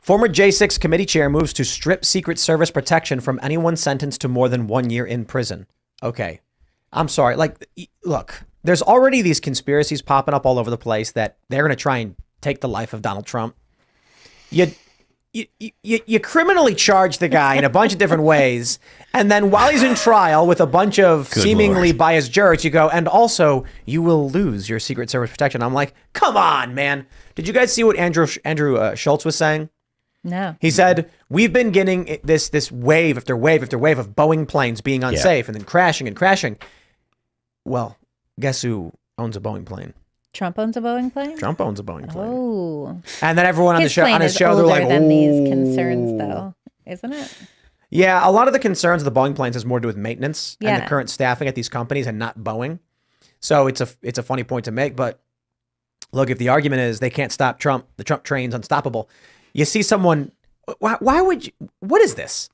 Former J6 committee chair moves to strip Secret Service protection from anyone sentenced to more than 1 year in prison. Okay. I'm sorry. Like, look, there's already these conspiracies popping up all over the place that they're going to try and take the life of Donald Trump. You criminally charge the guy in a bunch of different ways. And then while he's in trial with a bunch of seemingly biased jurors, you go, and also you will lose your Secret Service protection. I'm like, come on, man. Did you guys see what Andrew Schultz was saying? No. He said, we've been getting this wave after wave after wave of Boeing planes being unsafe and then crashing and crashing. Well, guess who owns a Boeing plane? Trump owns a Boeing plane? Trump owns a Boeing plane. Oh. And then everyone on his show, they're like, than these concerns, though, isn't it? Yeah, a lot of the concerns of the Boeing planes has more to do with maintenance and the current staffing at these companies and not Boeing. So it's a funny point to make. But look, if the argument is they can't stop Trump, the Trump train's unstoppable. You see someone, why would you, what is this?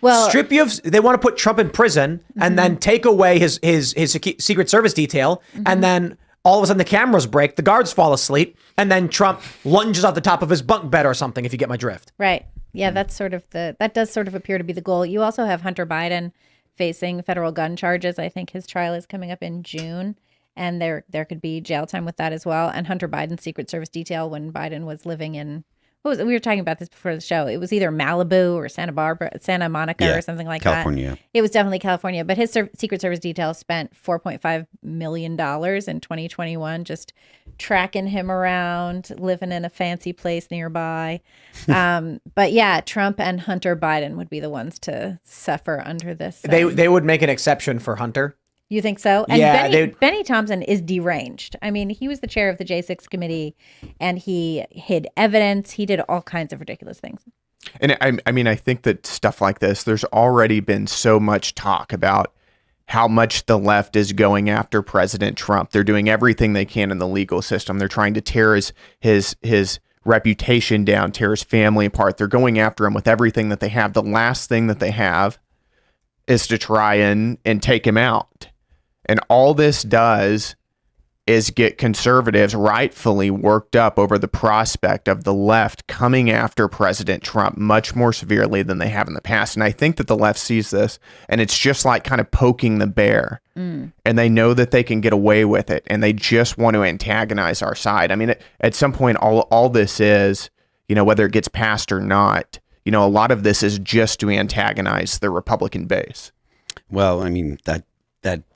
Well, they want to put Trump in prison and then take away his Secret Service detail. And then all of a sudden the cameras break, the guards fall asleep, and then Trump lunges off the top of his bunk bed or something, if you get my drift. Right. Yeah, that does sort of appear to be the goal. You also have Hunter Biden facing federal gun charges. I think his trial is coming up in June, and there could be jail time with that as well. And Hunter Biden's Secret Service detail when Biden was living in, we were talking about this before the show. It was either Malibu or Santa Monica or something like California. that. It was definitely California. But his Secret Service detail spent $4.5 million in 2021 just tracking him around, living in a fancy place nearby. But yeah, Trump and Hunter Biden would be the ones to suffer under this. They would make an exception for Hunter. You think so? And yeah, Benny Thompson is deranged. I mean, he was the chair of the J6 committee and he hid evidence. He did all kinds of ridiculous things. And I mean, I think that stuff like this, there's already been so much talk about how much the left is going after President Trump. They're doing everything they can in the legal system. They're trying to tear his reputation down, tear his family apart. They're going after him with everything that they have. The last thing that they have is to try and take him out. And all this does is get conservatives rightfully worked up over the prospect of the left coming after President Trump much more severely than they have in the past. And I think that the left sees this, and it's just like kind of poking the bear. And they know that they can get away with it, and they just want to antagonize our side. I mean, at some point, all this is, whether it gets passed or not, a lot of this is just to antagonize the Republican base. Well, I mean, that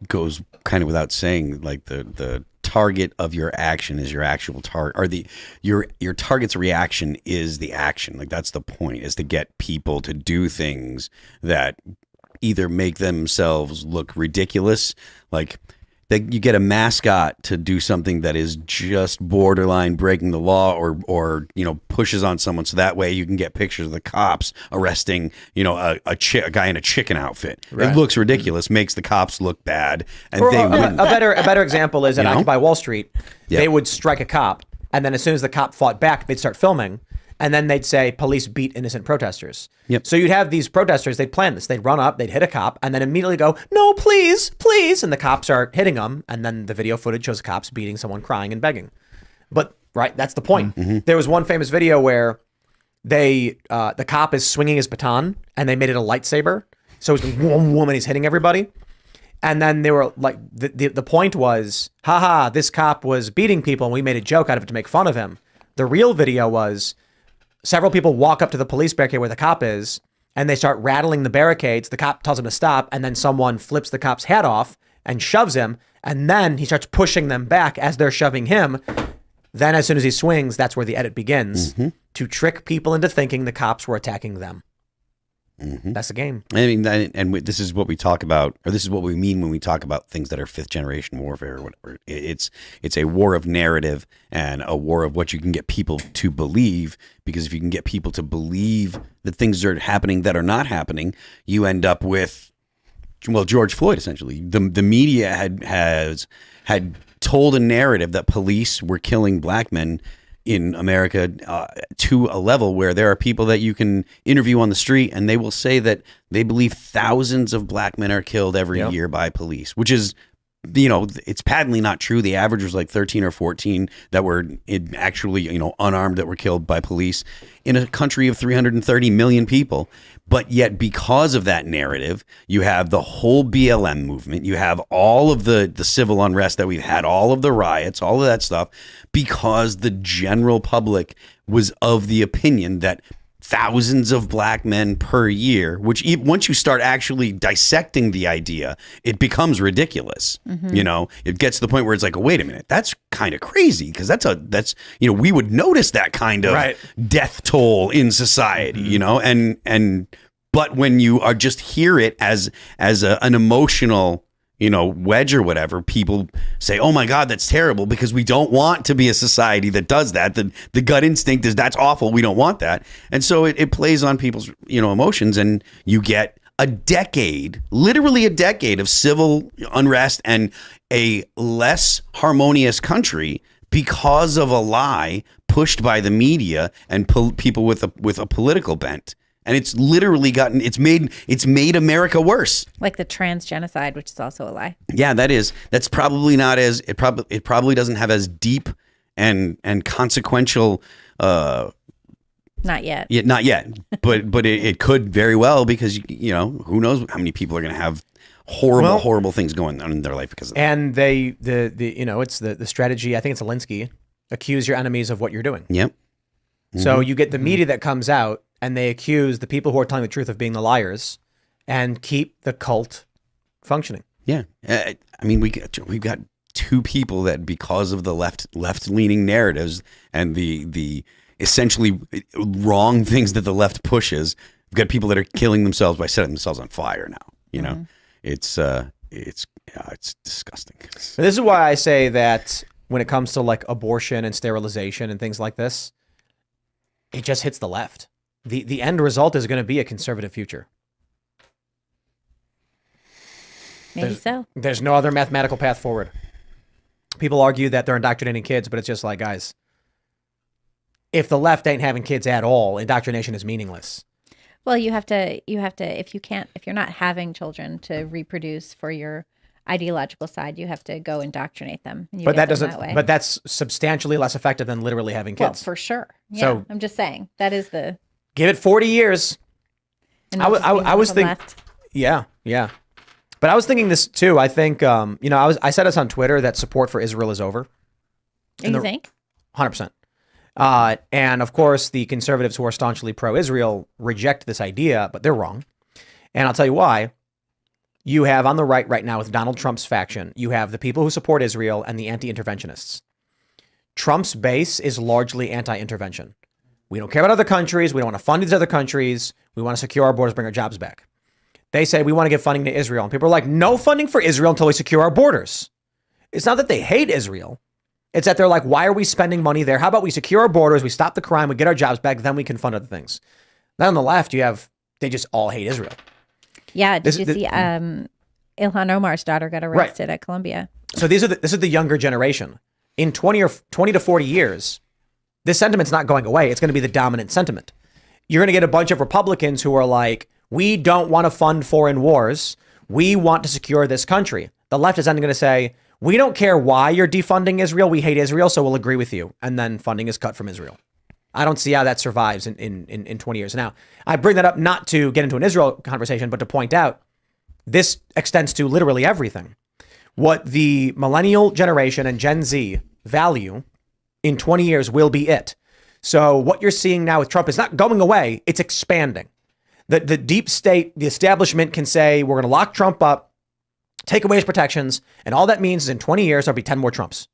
goes kind of without saying. Like the target of your action is your actual target, or your target's reaction is the action. Like that's the point, is to get people to do things that either make themselves look ridiculous, like that you get a mascot to do something that is just borderline breaking the law, or pushes on someone, so that way you can get pictures of the cops arresting a guy in a chicken outfit. Right. It looks ridiculous, makes the cops look bad, and they win. A better example is at Occupy Wall Street. They would strike a cop, and then as soon as the cop fought back, they'd start filming. And then they'd say, police beat innocent protesters. So you'd have these protesters, they'd plan this. They'd run up, they'd hit a cop, and then immediately go, no, please, please. And the cops are hitting them. And then the video footage shows cops beating someone, crying and begging. But, right, that's the point. There was one famous video where the cop is swinging his baton, and they made it a lightsaber. So it's one woman, he's hitting everybody. And then they were like, the point was, haha, this cop was beating people, and we made a joke out of it to make fun of him. The real video was, several people walk up to the police barricade where the cop is, and they start rattling the barricades. The cop tells them to stop, and then someone flips the cop's head off and shoves him, and then he starts pushing them back as they're shoving him. Then as soon as he swings, that's where the edit begins, to trick people into thinking the cops were attacking them. That's the game. I mean, and this is what we talk about, or this is what we mean when we talk about things that are fifth generation warfare or whatever. It's a war of narrative and a war of what you can get people to believe, because if you can get people to believe that things are happening that are not happening, you end up with, well, George Floyd, essentially. The media had told a narrative that police were killing black men in America to a level where there are people that you can interview on the street, and they will say that they believe thousands of black men are killed every year by police, which is it's patently not true. The average was like 13 or 14 that were actually, unarmed, that were killed by police in a country of 330 million people. But yet, because of that narrative, you have the whole BLM movement. You have all of the civil unrest that we've had, all of the riots, all of that stuff, because the general public was of the opinion that thousands of black men per year, which once you start actually dissecting the idea, it becomes ridiculous. It gets to the point where it's like, oh, wait a minute, that's kind of crazy, because that's we would notice that kind of death toll in society, but when you are just hear it as an emotional wedge or whatever, people say, oh my God, that's terrible, because we don't want to be a society that does that. The gut instinct is that's awful. We don't want that. And so it plays on people's, emotions, and you get literally a decade of civil unrest and a less harmonious country because of a lie pushed by the media and people with a political bent. And it's literally it's made America worse. Like the trans genocide, which is also a lie. Yeah, that's probably not as it probably doesn't have as deep and consequential. Not yet. Yeah, not yet. But it could very well, because who knows how many people are going to have horrible things going on in their life because of that. And it's the strategy. I think it's Alinsky. Accuse your enemies of what you're doing. Yep. So you get the media that comes out, and they accuse the people who are telling the truth of being the liars, and keep the cult functioning. Yeah, we've got two people that, because of the left-leaning narratives and the essentially wrong things that the left pushes, we've got people that are killing themselves by setting themselves on fire now. It's disgusting. This is why I say that when it comes to like abortion and sterilization and things like this, it just hits the left. The end result is going to be a conservative future. Maybe so. There's no other mathematical path forward. People argue that they're indoctrinating kids, but it's just like, guys, if the left ain't having kids at all, indoctrination is meaningless. Well, you have to, if you're not having children to reproduce for your ideological side, you have to go indoctrinate them. And but that's substantially less effective than literally having kids. Well, for sure. Yeah, so I'm just saying that is the. Give it 40 years. I was thinking, yeah. But I was thinking this too. I think, I said this on Twitter that support for Israel is over. You think? 100%. And of course, the conservatives who are staunchly pro-Israel reject this idea, but they're wrong. And I'll tell you why. You have on the right now with Donald Trump's faction, you have the people who support Israel and the anti-interventionists. Trump's base is largely anti-intervention. We don't care about other countries. We don't want to fund these other countries. We want to secure our borders, bring our jobs back. They say we want to give funding to Israel. And people are like, no funding for Israel until we secure our borders. It's not that they hate Israel. It's that they're like, why are we spending money there? How about we secure our borders, we stop the crime, we get our jobs back, then we can fund other things. Then on the left, they just all hate Israel. Yeah, did you see Ilhan Omar's daughter got arrested at Columbia? So this is the younger generation. In 20 to 40 years, this sentiment's not going away. It's going to be the dominant sentiment. You're going to get a bunch of Republicans who are like, we don't want to fund foreign wars. We want to secure this country. The left is then going to say, we don't care why you're defunding Israel. We hate Israel, so we'll agree with you. And then funding is cut from Israel. I don't see how that survives in 20 years. Now, I bring that up not to get into an Israel conversation, but to point out this extends to literally everything. What the millennial generation and Gen Z value in 20 years will be it. So what you're seeing now with Trump is not going away. It's expanding. The deep state, the establishment can say, we're going to lock Trump up, take away his protections. And all that means is in 20 years, there'll be 10 more Trumps.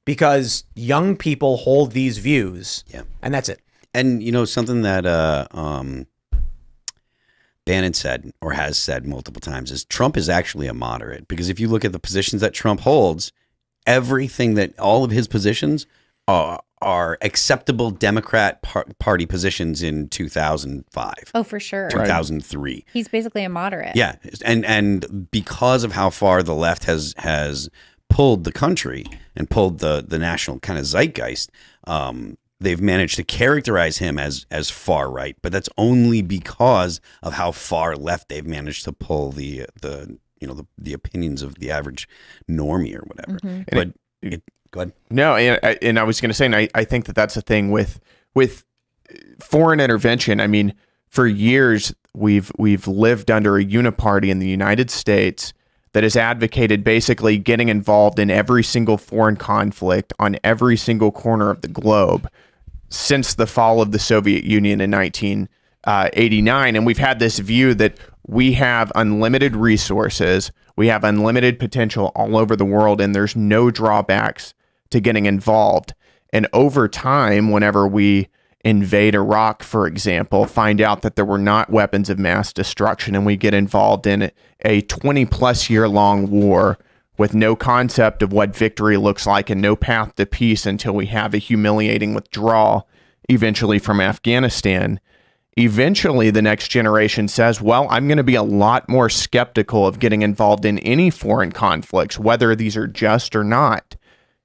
Because young people hold these views, and that's it. And something that Bannon said, or has said multiple times, is Trump is actually a moderate. Because if you look at the positions that Trump holds, all of his positions are acceptable Democrat Party positions in 2005. Oh, for sure. 2003. He's basically a moderate. Yeah, and because of how far the left has pulled the country and pulled the national kind of zeitgeist, they've managed to characterize him as far right, but that's only because of how far left they've managed to pull the the opinions of the average normie or whatever. But go ahead. No, and I was going to say, and I think that that's the thing with foreign intervention. I mean, for years we've lived under a uniparty in the United States that has advocated basically getting involved in every single foreign conflict on every single corner of the globe since the fall of the Soviet Union in 1989. And we've had this view that we have unlimited resources, we have unlimited potential all over the world, and there's no drawbacks to getting involved. And over time, whenever we invade Iraq, for example, find out that there were not weapons of mass destruction, and we get involved in a 20-plus year long war with no concept of what victory looks like and no path to peace until we have a humiliating withdrawal, eventually from Afghanistan. Eventually, the next generation says, well, I'm going to be a lot more skeptical of getting involved in any foreign conflicts, whether these are just or not.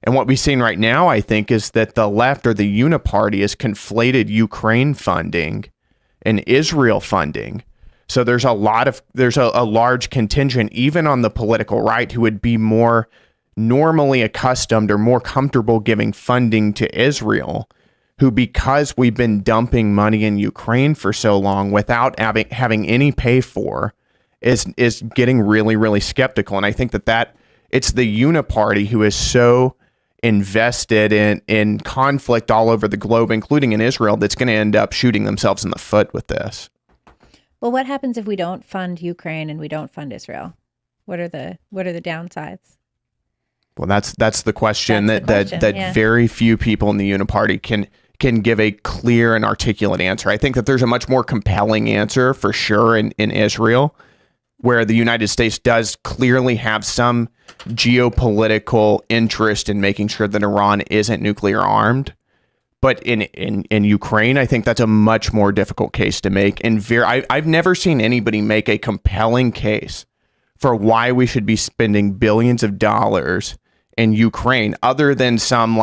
And what we've seen right now, I think, is that the left or the uniparty has conflated Ukraine funding and Israel funding. So there's a large contingent, even on the political right, who would be more normally accustomed or more comfortable giving funding to Israel, who, because we've been dumping money in Ukraine for so long without having any pay for, is getting really, really skeptical. And I think that it's the uniparty who is so invested in conflict all over the globe, including in Israel, that's going to end up shooting themselves in the foot with this. Well, what happens if we don't fund Ukraine and we don't fund Israel? What are the downsides? Well, that's the question that very few people in the uniparty can give a clear and articulate answer. I think that there's a much more compelling answer for sure in Israel, where the United States does clearly have some geopolitical interest in making sure that Iran isn't nuclear armed. But in Ukraine, I think that's a much more difficult case to make. And I've never seen anybody make a compelling case for why we should be spending billions of dollars in Ukraine, other than some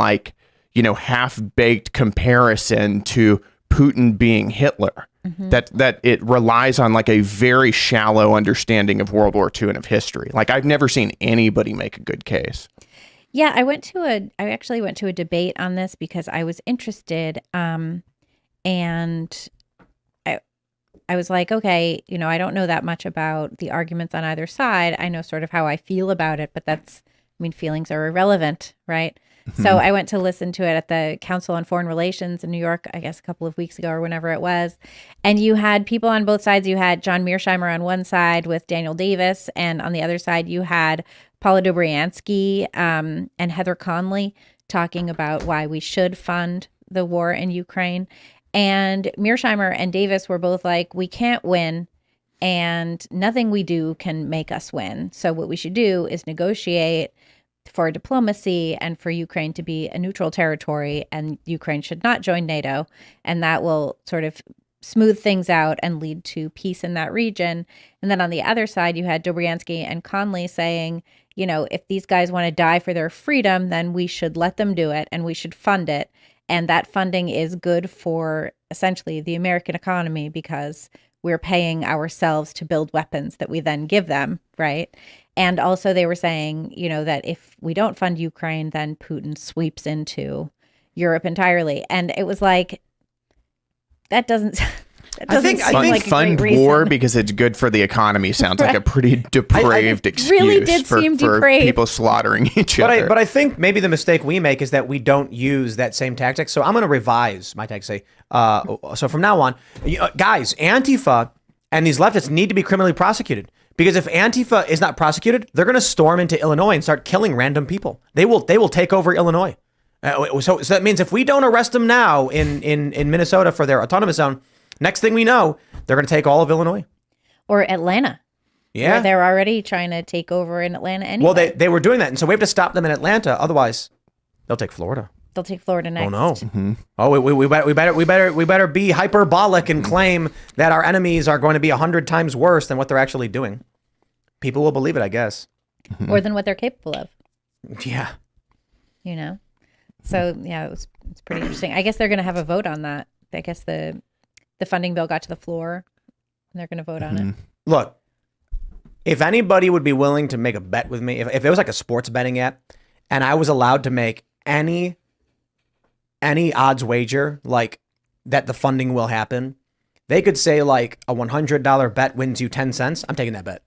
half-baked comparison to Putin being Hitler. That it relies on a very shallow understanding of World War II and of history. I've never seen anybody make a good case. Yeah, I actually went to a debate on this because I was interested, and I was like, okay, I don't know that much about the arguments on either side. I know sort of how I feel about it, but feelings are irrelevant, right? So I went to listen to it at the Council on Foreign Relations in New York, I guess a couple of weeks ago or whenever it was. And you had people on both sides. You had John Mearsheimer on one side with Daniel Davis, and on the other side you had Paula Dobriansky and Heather Conley talking about why we should fund the war in Ukraine. And Mearsheimer and Davis were both like, we can't win, and nothing we do can make us win. So what we should do is negotiate for diplomacy and for Ukraine to be a neutral territory, and Ukraine should not join NATO, and that will sort of smooth things out and lead to peace in that region. And then on the other side, you had Dobriansky and Conley saying, if these guys want to die for their freedom, then we should let them do it and we should fund it. And that funding is good for essentially the American economy because we're paying ourselves to build weapons that we then give them, right? And also they were saying, that if we don't fund Ukraine, then Putin sweeps into Europe entirely. And it was like, that doesn't I think like fund war because it's good for the economy sounds like a pretty depraved excuse really did seem depraved. People slaughtering each other. But I think maybe the mistake we make is that we don't use that same tactic. So I'm going to revise my tactic. So from now on, guys, Antifa and these leftists need to be criminally prosecuted. Because if Antifa is not prosecuted, they're going to storm into Illinois and start killing random people. They will take over Illinois. So that means if we don't arrest them now in Minnesota for their autonomous zone, next thing we know, they're going to take all of Illinois. Or Atlanta. Yeah. Where they're already trying to take over in Atlanta anyway. Well, they were doing that. And so we have to stop them in Atlanta. Otherwise, they'll take Florida. They'll take Florida next. Oh, no. Mm-hmm. Oh, we better be hyperbolic and claim that our enemies are going to be 100 times worse than what they're actually doing. People will believe it, I guess. More than what they're capable of. Yeah. So, yeah, it's pretty interesting. I guess they're going to have a vote on that. I guess the funding bill got to the floor and they're going to vote on it. Look, If anybody would be willing to make a bet with me, if it was like a sports betting app and I was allowed to make any odds wager, like that the funding will happen, they could say like a $100 bet wins you 10 cents. I'm taking that bet.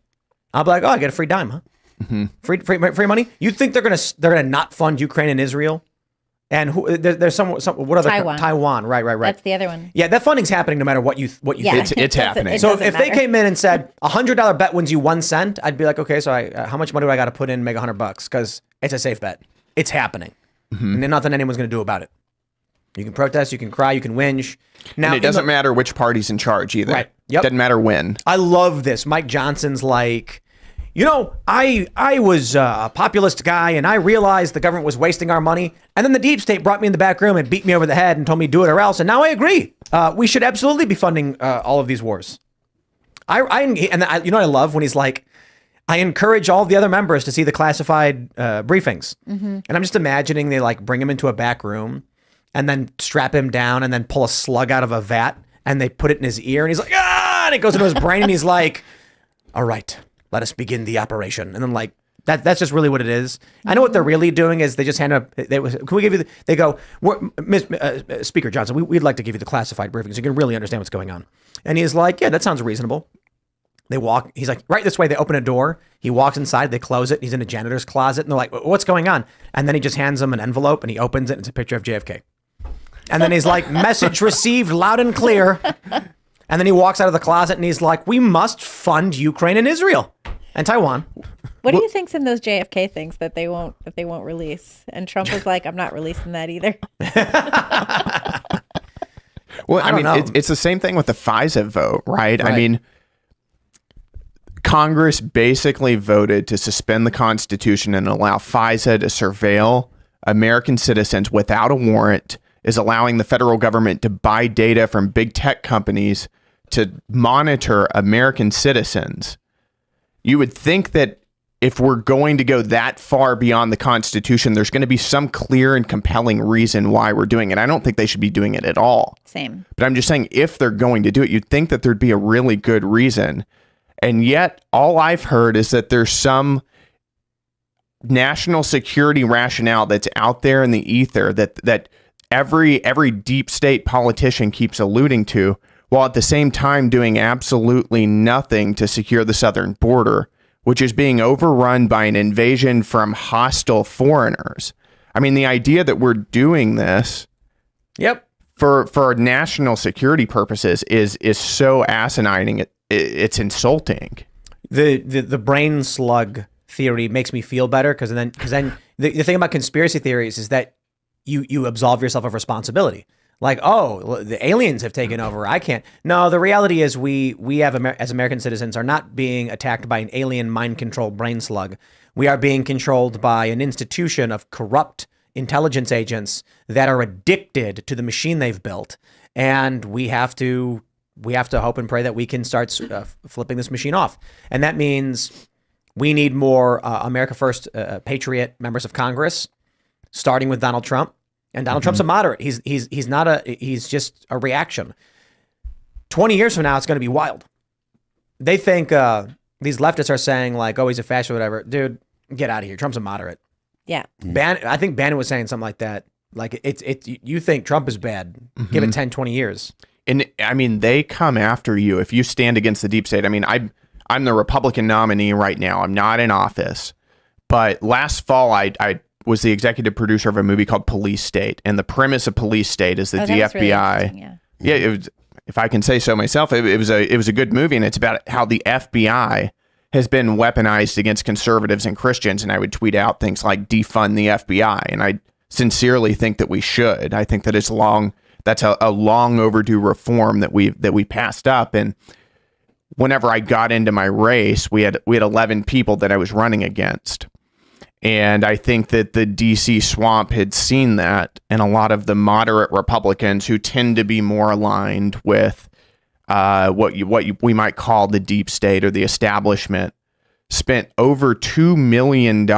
I'll be like, oh, I get a free dime, huh? Mm-hmm. Free money. You think they're gonna not fund Ukraine and Israel? And there's some what other Taiwan, right. That's the other one. Yeah, that funding's happening no matter what you think. It's happening. So if they came in and said $100 bet wins you 1 cent, I'd be like, okay, so how much money do I got to put in to make $100? Because it's a safe bet. It's happening, and there's nothing anyone's going to do about it. You can protest, you can cry, you can whinge. Now, and it doesn't matter which party's in charge either. Right. Yep. Doesn't matter when. I love this. Mike Johnson's like, I was a populist guy and I realized the government was wasting our money. And then the deep state brought me in the back room and beat me over the head and told me do it or else. And now I agree. We should absolutely be funding all of these wars. You know what I love when he's like, I encourage all the other members to see the classified briefings. Mm-hmm. And I'm just imagining they like bring him into a back room and then strap him down and then pull a slug out of a vat and they put it in his ear and he's like, ah, and it goes into his brain and he's like, all right, let us begin the operation. And then like, that's just really what it is. I know what they're really doing is they just hand up, can we give you, they go, Speaker Johnson, we'd like to give you the classified briefings. You can really understand what's going on. And he's like, yeah, that sounds reasonable. They walk, he's like, right this way. They open a door. He walks inside, they close it. He's in a janitor's closet and they're like, what's going on? And then he just hands them an envelope and he opens it. And it's a picture of JFK. And then he's like, message received loud and clear. And then he walks out of the closet and he's like, we must fund Ukraine and Israel and Taiwan. What do you think's in those JFK things that they won't release? And Trump was like, I'm not releasing that either. Well, I mean, it's the same thing with the FISA vote, right? I mean, Congress basically voted to suspend the Constitution and allow FISA to surveil American citizens without a warrant, is allowing the federal government to buy data from big tech companies to monitor American citizens. You would think that if we're going to go that far beyond the Constitution, there's going to be some clear and compelling reason why we're doing it. I don't think they should be doing it at all. Same. But I'm just saying, if they're going to do it, you'd think that there'd be a really good reason. And yet, all I've heard is that there's some national security rationale that's out there in the ether that every deep state politician keeps alluding to, while at the same time doing absolutely nothing to secure the southern border, which is being overrun by an invasion from hostile foreigners. I mean, the idea that we're doing this for national security purposes is so asinine. It's insulting. The brain slug theory makes me feel better because then the thing about conspiracy theories is that you absolve yourself of responsibility. Like, oh, the aliens have taken over. I can't. No, the reality is we have as American citizens are not being attacked by an alien mind control brain slug. We are being controlled by an institution of corrupt intelligence agents that are addicted to the machine they've built, and we have to hope and pray that we can start flipping this machine off. And that means we need more America First patriot members of Congress, starting with Donald Trump. And Donald Trump's a moderate. He's just a reaction. 20 years from now, it's going to be wild. They think these leftists are saying like, oh, he's a fascist or whatever. Dude, get out of here. Trump's a moderate. Yeah. I think Bannon was saying something like that. Like you think Trump is bad. Give it 10, 20 years. And I mean, they come after you if you stand against the deep state. I mean, I'm the Republican nominee right now. I'm not in office. But last fall, I was the executive producer of a movie called Police State. And the premise of Police State is that the FBI... Really yeah, it was, if I can say so myself, it was a good movie. And it's about how the FBI has been weaponized against conservatives and Christians. And I would tweet out things like defund the FBI. And I sincerely think that we should. I think that that's a long overdue reform that we passed up. And whenever I got into my race, we had 11 people that I was running against. And I think that the DC swamp had seen that, and a lot of the moderate Republicans who tend to be more aligned with what we might call the deep state or the establishment spent over $2 million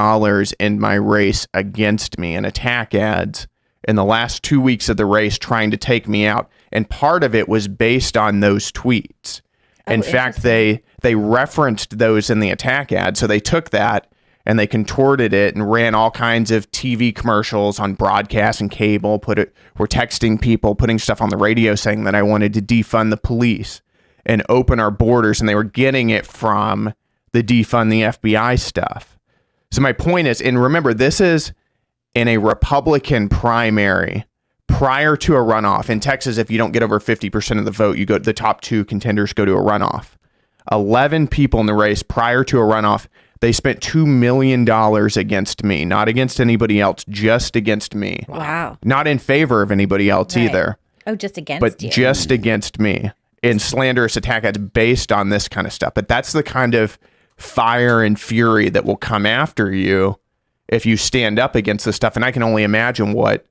in my race against me in attack ads in the last 2 weeks of the race trying to take me out. And part of it was based on those tweets. In fact, they referenced those in the attack ad. So they took that and they contorted it and ran all kinds of TV commercials on broadcast and cable. We're texting people, putting stuff on the radio saying that I wanted to defund the police and open our borders. And they were getting it from the defund the FBI stuff. So my point is, and remember, this is in a Republican primary prior to a runoff. In Texas, if you don't get over 50% of the vote, the top two contenders go to a runoff. 11 people in the race prior to a runoff. They spent $2 million against me, not against anybody else, just against me. Wow. Not in favor of anybody else either. Oh, just against but you. But just against me. In slanderous attack ads based on this kind of stuff. But that's the kind of fire and fury that will come after you if you stand up against this stuff. And I can only imagine what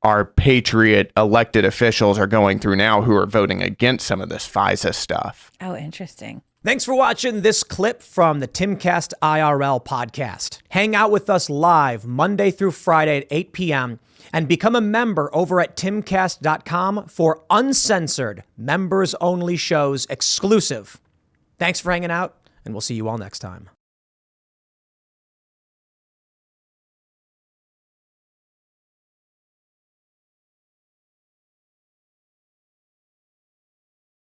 our patriot elected officials are going through now who are voting against some of this FISA stuff. Oh, interesting. Thanks for watching this clip from the Timcast IRL podcast. Hang out with us live Monday through Friday at 8 p.m. and become a member over at timcast.com for uncensored, members-only shows exclusive. Thanks for hanging out, and we'll see you all next time.